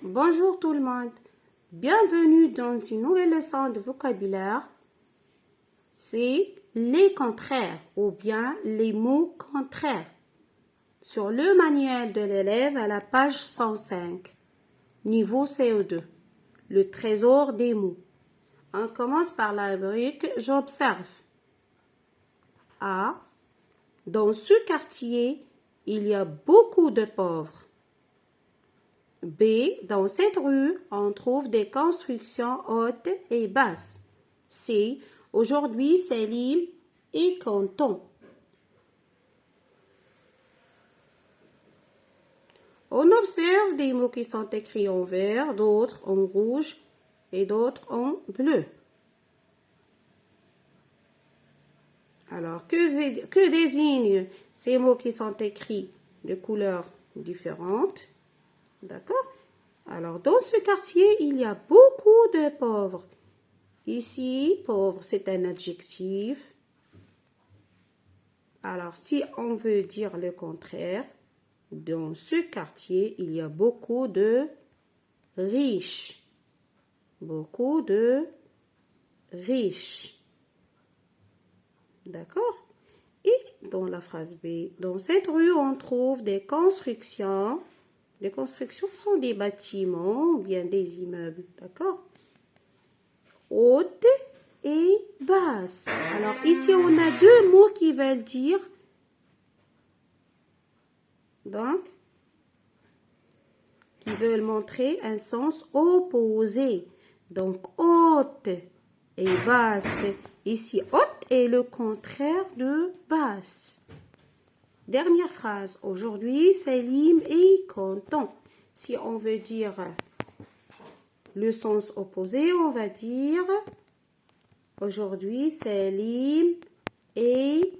Bonjour tout le monde, bienvenue dans une nouvelle leçon de vocabulaire. C'est les contraires ou bien les mots contraires. Sur le manuel de l'élève à la page 105, niveau CO2, le trésor des mots. On commence par la rubrique J'observe. A. Dans ce quartier, il y a beaucoup de pauvres. B. Dans cette rue, on trouve des constructions hautes et basses. C. Aujourd'hui, c'est l'île et canton. On observe des mots qui sont écrits en vert, d'autres en rouge et d'autres en bleu. Alors, que désignent ces mots qui sont écrits de couleurs différentes? D'accord? Alors, dans ce quartier, il y a beaucoup de pauvres. Ici, pauvre, c'est un adjectif. Alors, si on veut dire le contraire, dans ce quartier, il y a beaucoup de riches. Beaucoup de riches. D'accord? Et dans la phrase B, dans cette rue, on trouve des constructions. Les constructions sont des bâtiments ou bien des immeubles. D'accord? Haute et basse. Alors, ici, on a deux mots qui veulent dire. Donc, qui veulent montrer un sens opposé. Donc, haute et basse. Ici, haute est le contraire de basse. Dernière phrase. Aujourd'hui, c'est l'hymne et canton. Si on veut dire le sens opposé, on va dire aujourd'hui, c'est l'hymne et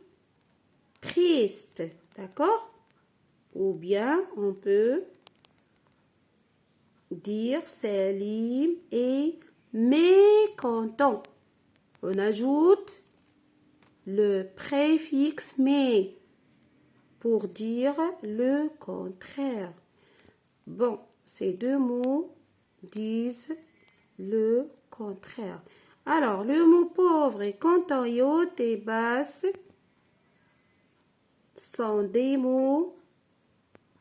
triste. D'accord? Ou bien, on peut dire Selim et mécontent. On ajoute le préfixe mais pour dire le contraire. Bon, ces deux mots disent le contraire. Alors, le mot pauvre et content et haute et basse sont des mots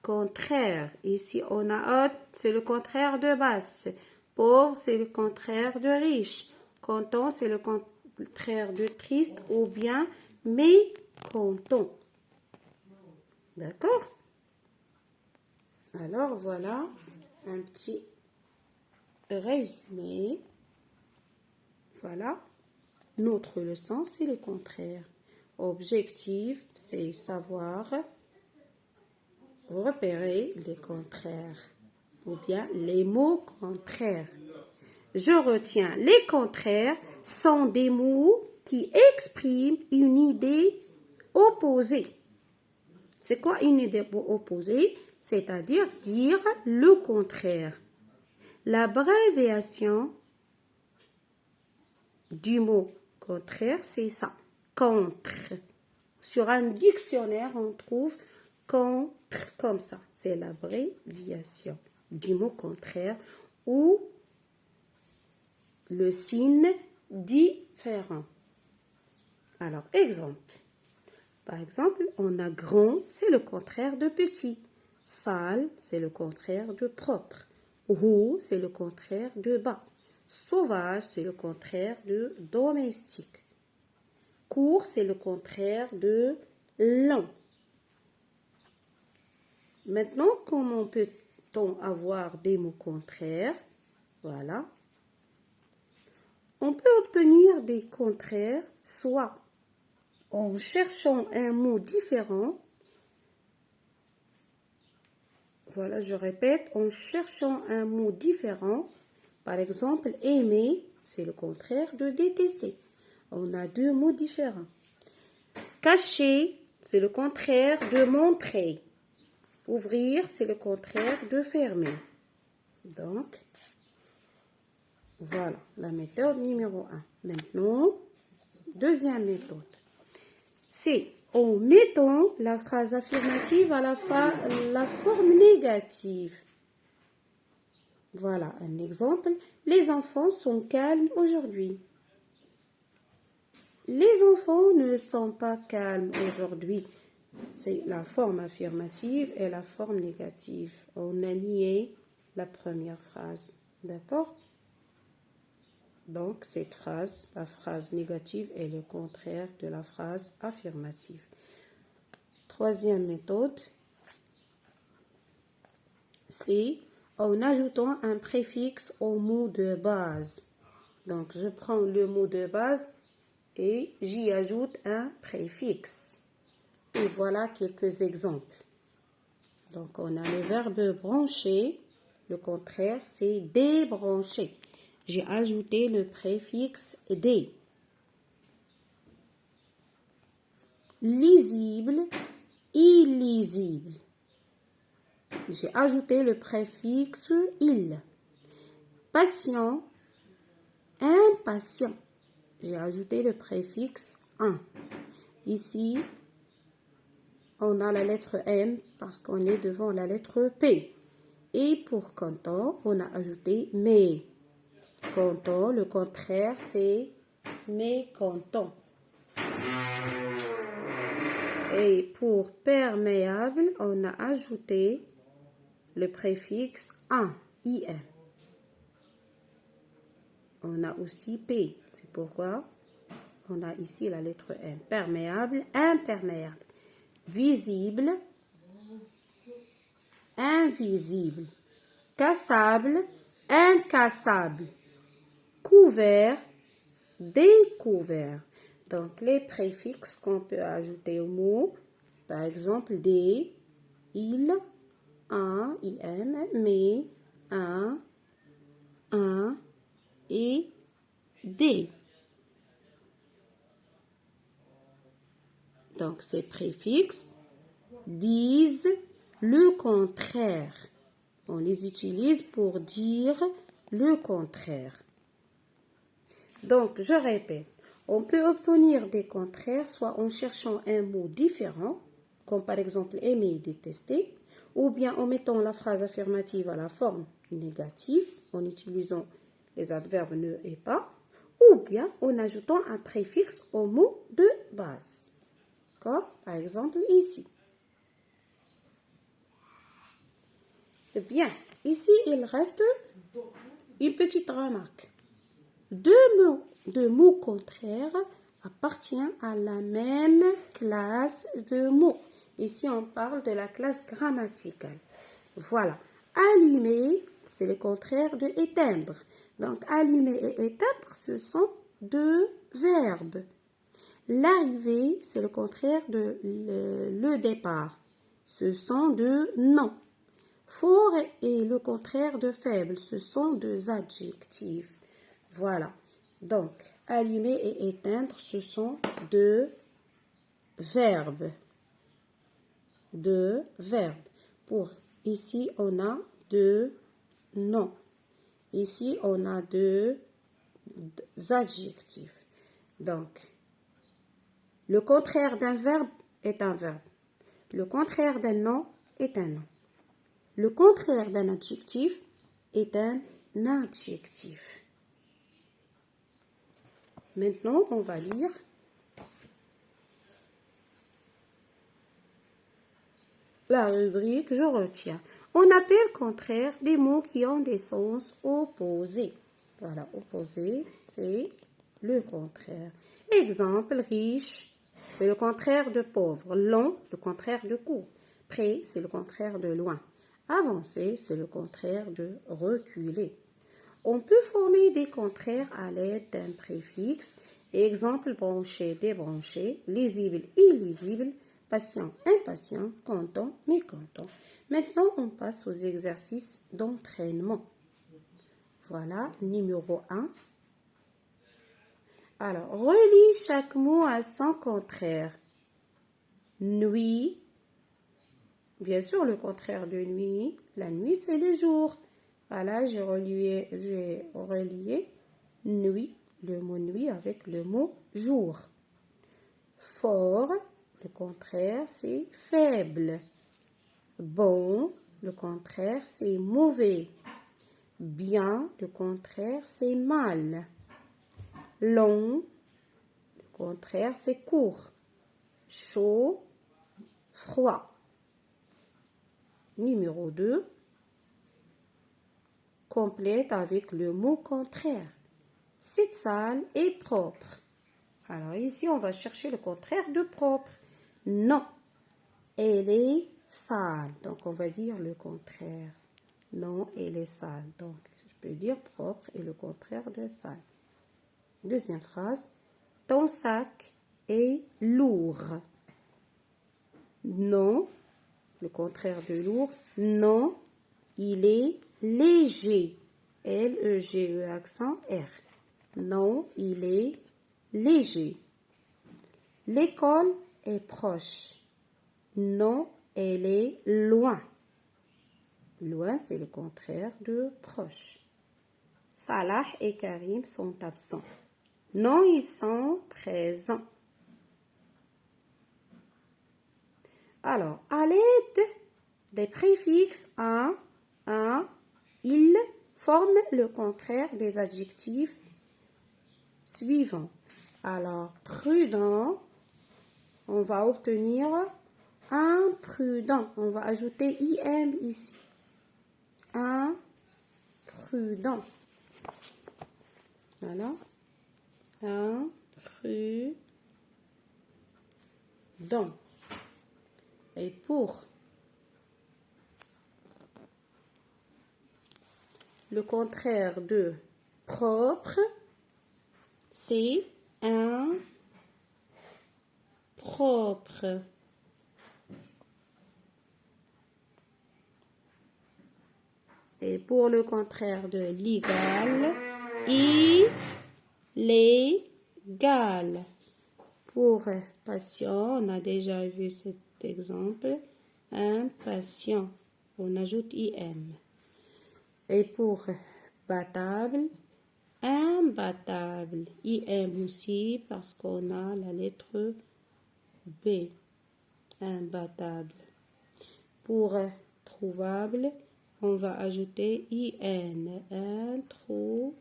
contraire. Ici, on a haute, c'est le contraire de basse. Pauvre, c'est le contraire de riche. Content, c'est le contraire de triste ou bien mécontent. D'accord? Alors, voilà un petit résumé. Voilà. Notre leçon, c'est le contraire. Objectif, c'est savoir repérer les contraires ou bien les mots contraires. Je retiens, les contraires sont des mots qui expriment une idée opposée. C'est quoi une idée opposée? C'est-à-dire dire le contraire. L'abréviation du mot contraire, c'est ça, contre. Sur un dictionnaire, on trouve contre comme ça. C'est l'abréviation du mot contraire ou le signe différent. Alors, exemple. Par exemple, on a grand, c'est le contraire de petit. Sale, c'est le contraire de propre. Haut, c'est le contraire de bas. Sauvage, c'est le contraire de domestique. Court, c'est le contraire de lent. Maintenant, comment peut-on avoir des mots contraires? Voilà. On peut obtenir des contraires soit en cherchant un mot différent. Voilà, je répète, en cherchant un mot différent. Par exemple, aimer, c'est le contraire de détester. On a deux mots différents. Cacher, c'est le contraire de montrer. Ouvrir, c'est le contraire de fermer. Donc, voilà la méthode numéro 1. Maintenant, deuxième méthode. C'est en mettant la phrase affirmative à la forme négative. Voilà un exemple. Les enfants sont calmes aujourd'hui. Les enfants ne sont pas calmes aujourd'hui. C'est la forme affirmative et la forme négative. On a nié la première phrase. D'accord? Donc, cette phrase, la phrase négative, est le contraire de la phrase affirmative. Troisième méthode, c'est en ajoutant un préfixe au mot de base. Donc, je prends le mot de base et j'y ajoute un préfixe. Et voilà quelques exemples. Donc, on a le verbe brancher. Le contraire, c'est débrancher. J'ai ajouté le préfixe dé. Lisible, illisible. J'ai ajouté le préfixe il. Patient, impatient. J'ai ajouté le préfixe un. Ici, on a la lettre M parce qu'on est devant la lettre P. Et pour content, on a ajouté mais. Content, le contraire, c'est mécontent. Et pour perméable, on a ajouté le préfixe un, IM. On a aussi P. C'est pourquoi on a ici la lettre M. Perméable, imperméable. Visible, invisible. Cassable, incassable. Couvert, découvert. Donc, les préfixes qu'on peut ajouter au mot, par exemple, des, il, un, im, mais, un et des. Donc, ces préfixes disent le contraire. On les utilise pour dire le contraire. Donc, je répète, on peut obtenir des contraires soit en cherchant un mot différent, comme par exemple aimer et détester, ou bien en mettant la phrase affirmative à la forme négative, en utilisant les adverbes ne et pas, ou bien en ajoutant un préfixe au mot de base, comme par exemple ici. Bien, ici il reste une petite remarque. Deux mots contraires appartiennent à la même classe de mots. Ici, on parle de la classe grammaticale. Voilà. Allumer, c'est le contraire de éteindre. Donc, allumer et éteindre, ce sont deux verbes. L'arrivée, c'est le contraire de le départ. Ce sont deux noms. Fort est le contraire de faible. Ce sont deux adjectifs. Voilà. Donc, allumer et éteindre, ce sont deux verbes. Deux verbes. Pour ici, on a deux noms. Ici, on a deux adjectifs. Donc, le contraire d'un verbe est un verbe. Le contraire d'un nom est un nom. Le contraire d'un adjectif est un adjectif. Maintenant, on va lire la rubrique « Je retiens ». On appelle contraire des mots qui ont des sens opposés. Voilà, opposé, c'est le contraire. Exemple, riche, c'est le contraire de pauvre. Long, le contraire de court. Près, c'est le contraire de loin. Avancer, c'est le contraire de reculer. On peut former des contraires à l'aide d'un préfixe. Exemple, branché, débranché, lisible, illisible, patient, impatient, content, mécontent. Maintenant, on passe aux exercices d'entraînement. Voilà, numéro 1. Alors, relis chaque mot à son contraire. Nuit, bien sûr, le contraire de nuit. La nuit, c'est le jour. Voilà, j'ai relié nuit, le mot nuit avec le mot jour. Fort, le contraire, c'est faible. Bon, le contraire, c'est mauvais. Bien, le contraire, c'est mal. Long, le contraire, c'est court. Chaud, froid. Numéro 2. Complète avec le mot contraire. C'est sale et propre. Alors ici, on va chercher le contraire de propre. Non, elle est sale. Donc, on va dire le contraire. Non, elle est sale. Donc, je peux dire propre et le contraire de sale. Deuxième phrase. Ton sac est lourd. Non, le contraire de lourd. Non, il est léger. L-E-G-E accent R. Non, il est léger. L'école est proche. Non, elle est loin. Loin, c'est le contraire de proche. Salah et Karim sont absents. Non, ils sont présents. Alors, à l'aide des préfixes un, ils forment le contraire des adjectifs suivants. Alors, prudent, on va obtenir imprudent. On va ajouter im ici. Imprudent. Voilà. Imprudent. Et pour le contraire de propre, c'est impropre. Et pour le contraire de légal, illégal. Pour patient, on a déjà vu cet exemple. Impatient, on ajoute im. Et pour battable, imbattable. im aussi parce qu'on a la lettre B. Imbattable. Pour trouvable, on va ajouter in. Introuvable.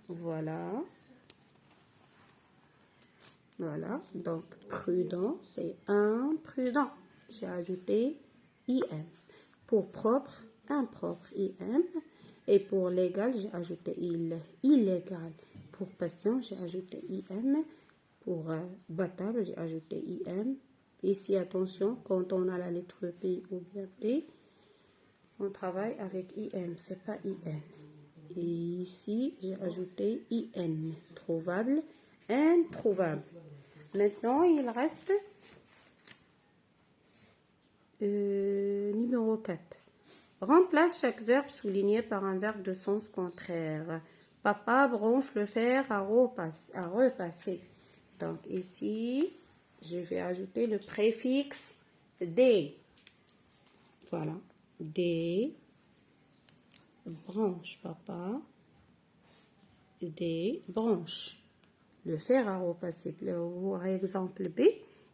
Voilà. Voilà. Donc, prudent, c'est imprudent. J'ai ajouté im. Pour propre, impropre, im. Et pour légal, j'ai ajouté illégal. Pour patient, j'ai ajouté im. Pour battable, j'ai ajouté im. Ici, attention, quand on a la lettre P ou bien P, on travaille avec im, c'est pas in. Et ici, j'ai ajouté in. Trouvable, introuvable. Maintenant, il reste numéro 4. Remplace chaque verbe souligné par un verbe de sens contraire. Papa branche le fer à repasser. Donc ici, je vais ajouter le préfixe des. Voilà. Des. Branche, papa. Des branches. Le fer à repasser. Par exemple B,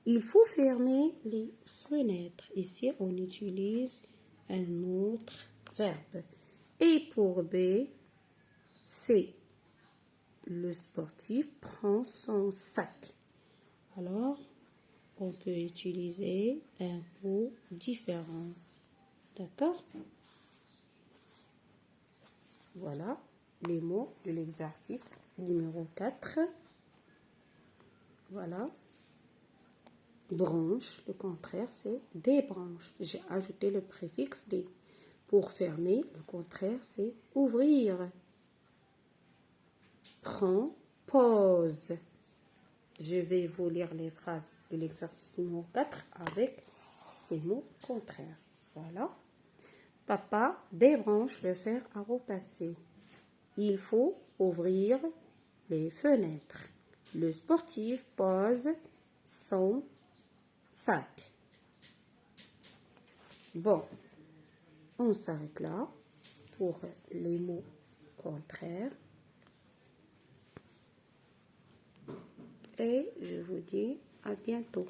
il faut fermer les fenêtres. Ici, on utilise un autre verbe. Et pour B, c'est le sportif prend son sac. Alors, on peut utiliser un mot différent. D'accord? Voilà les mots de l'exercice numéro 4. Voilà. Branche, le contraire, c'est des branches. J'ai ajouté le préfixe des. Pour fermer, le contraire, c'est ouvrir. Prends, pause. Je vais vous lire les phrases de l'exercice numéro 4 avec ces mots contraires. Voilà. Papa débranche le fer à repasser. Il faut ouvrir les fenêtres. Le sportif pose son sac. Bon, on s'arrête là pour les mots contraires. Et je vous dis à bientôt.